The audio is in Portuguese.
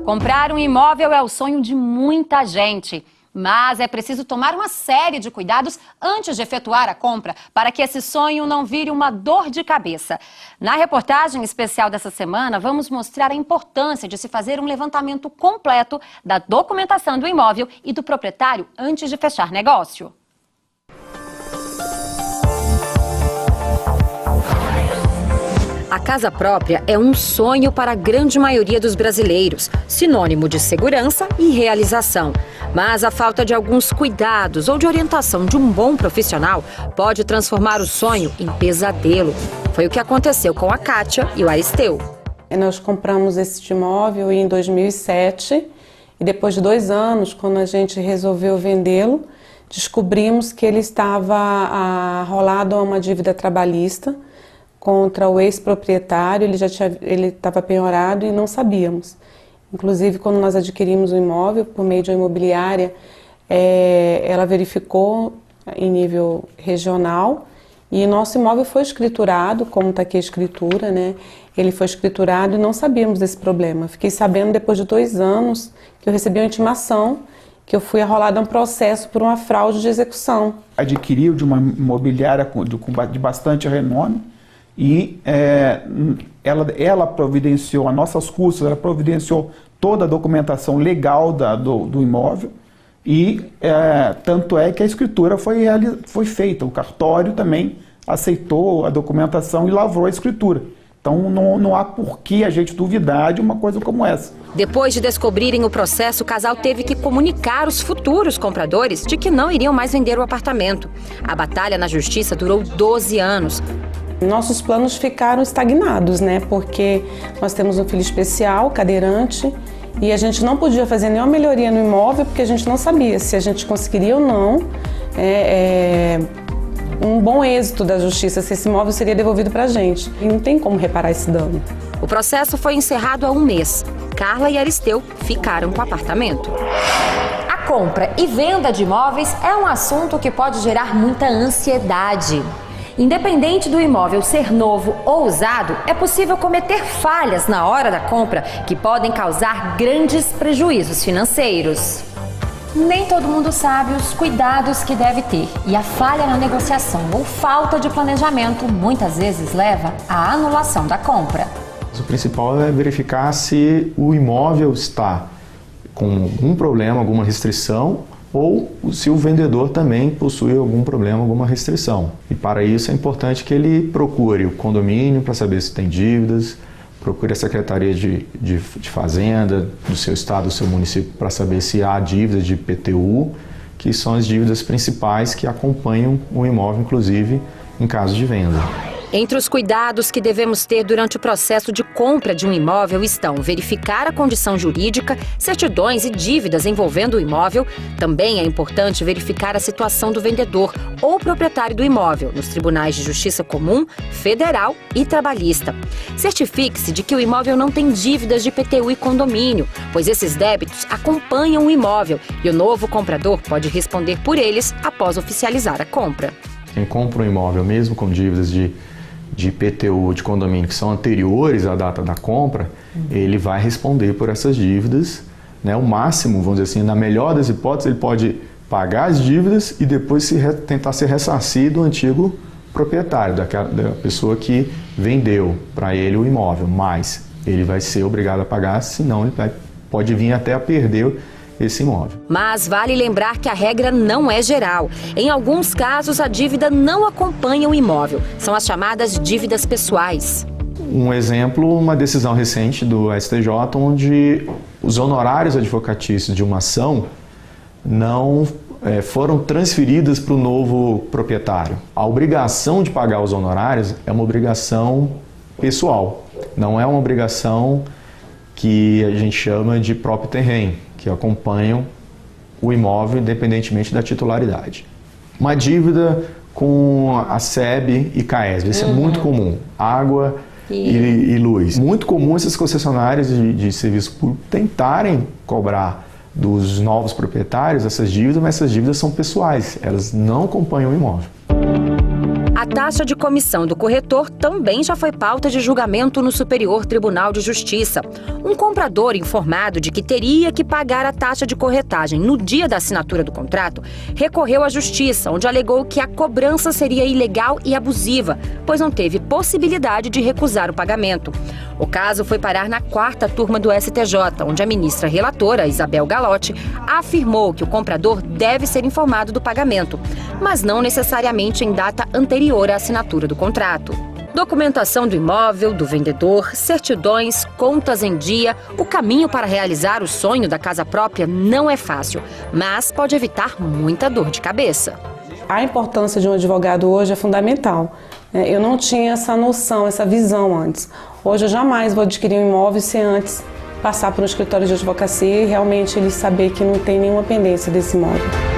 Comprar um imóvel é o sonho de muita gente, mas é preciso tomar uma série de cuidados antes de efetuar a compra para que esse sonho não vire uma dor de cabeça. Na reportagem especial dessa semana, vamos mostrar a importância de se fazer um levantamento completo da documentação do imóvel e do proprietário antes de fechar negócio. A casa própria é um sonho para a grande maioria dos brasileiros, sinônimo de segurança e realização. Mas a falta de alguns cuidados ou de orientação de um bom profissional pode transformar o sonho em pesadelo. Foi o que aconteceu com a Kátia e o Aristeu. Nós compramos esse imóvel em 2007 e depois de 2 anos, quando a gente resolveu vendê-lo, descobrimos que ele estava arrolado a uma dívida trabalhista contra o ex-proprietário. Ele estava penhorado e não sabíamos. Inclusive, quando nós adquirimos o imóvel por meio de uma imobiliária, ela verificou em nível regional e nosso imóvel foi escriturado, como está aqui a escritura, né? Ele foi escriturado e não sabíamos desse problema. Fiquei sabendo depois de 2 anos que eu recebi uma intimação que eu fui arrolada a um processo por uma fraude de execução. Adquiriu de uma imobiliária de bastante renome, e ela providenciou, a nossas custas, ela providenciou toda a documentação legal do imóvel e tanto é que a escritura foi feita. O cartório também aceitou a documentação e lavrou a escritura. Então não há por que a gente duvidar de uma coisa como essa. Depois de descobrirem o processo, o casal teve que comunicar os futuros compradores de que não iriam mais vender o apartamento. A batalha na justiça durou 12 anos. Nossos planos ficaram estagnados, né? Porque nós temos um filho especial, cadeirante, e a gente não podia fazer nenhuma melhoria no imóvel porque a gente não sabia se a gente conseguiria ou não um bom êxito da justiça, se esse imóvel seria devolvido para a gente. E não tem como reparar esse dano. O processo foi encerrado há 1 mês. Carla e Aristeu ficaram com o apartamento. A compra e venda de imóveis é um assunto que pode gerar muita ansiedade. Independente do imóvel ser novo ou usado, é possível cometer falhas na hora da compra que podem causar grandes prejuízos financeiros. Nem todo mundo sabe os cuidados que deve ter, e a falha na negociação ou falta de planejamento muitas vezes leva à anulação da compra. O principal é verificar se o imóvel está com algum problema, alguma restrição, ou se o vendedor também possui algum problema, alguma restrição. E para isso é importante que ele procure o condomínio para saber se tem dívidas, procure a Secretaria de Fazenda do seu estado, do seu município, para saber se há dívidas de IPTU, que são as dívidas principais que acompanham o imóvel, inclusive em caso de venda. Entre os cuidados que devemos ter durante o processo de compra de um imóvel estão verificar a condição jurídica, certidões e dívidas envolvendo o imóvel. Também é importante verificar a situação do vendedor ou proprietário do imóvel nos tribunais de justiça comum, federal e trabalhista. Certifique-se de que o imóvel não tem dívidas de IPTU e condomínio, pois esses débitos acompanham o imóvel e o novo comprador pode responder por eles após oficializar a compra. Quem compra um imóvel mesmo com dívidas de IPTU de condomínio que são anteriores à data da compra, ele vai responder por essas dívidas, né? O máximo, vamos dizer assim, na melhor das hipóteses, ele pode pagar as dívidas e depois tentar ser ressarcido do antigo proprietário, da pessoa que vendeu para ele o imóvel, mas ele vai ser obrigado a pagar, senão ele pode vir até a perder esse imóvel. Mas vale lembrar que a regra não é geral. Em alguns casos, a dívida não acompanha o imóvel. São as chamadas dívidas pessoais. Um exemplo, uma decisão recente do STJ, onde os honorários advocatícios de uma ação não foram transferidas para o novo proprietário. A obrigação de pagar os honorários é uma obrigação pessoal, não é uma obrigação que a gente chama de próprio terreno, que acompanham o imóvel independentemente da titularidade. Uma dívida com a SEB e CAESB, isso é muito comum. Água e luz. Muito comum essas concessionárias de serviço público tentarem cobrar dos novos proprietários essas dívidas, mas essas dívidas são pessoais, elas não acompanham o imóvel. A taxa de comissão do corretor também já foi pauta de julgamento no Superior Tribunal de Justiça. Um comprador informado de que teria que pagar a taxa de corretagem no dia da assinatura do contrato recorreu à Justiça, onde alegou que a cobrança seria ilegal e abusiva, pois não teve possibilidade de recusar o pagamento. O caso foi parar na 4ª turma do STJ, onde a ministra relatora, Isabel Galotti, afirmou que o comprador deve ser informado do pagamento, mas não necessariamente em data anterior à assinatura do contrato. Documentação do imóvel, do vendedor, certidões, contas em dia, o caminho para realizar o sonho da casa própria não é fácil, mas pode evitar muita dor de cabeça. A importância de um advogado hoje é fundamental. Eu não tinha essa noção, essa visão antes. Hoje eu jamais vou adquirir um imóvel sem antes passar por um escritório de advocacia e realmente ele saber que não tem nenhuma pendência desse imóvel.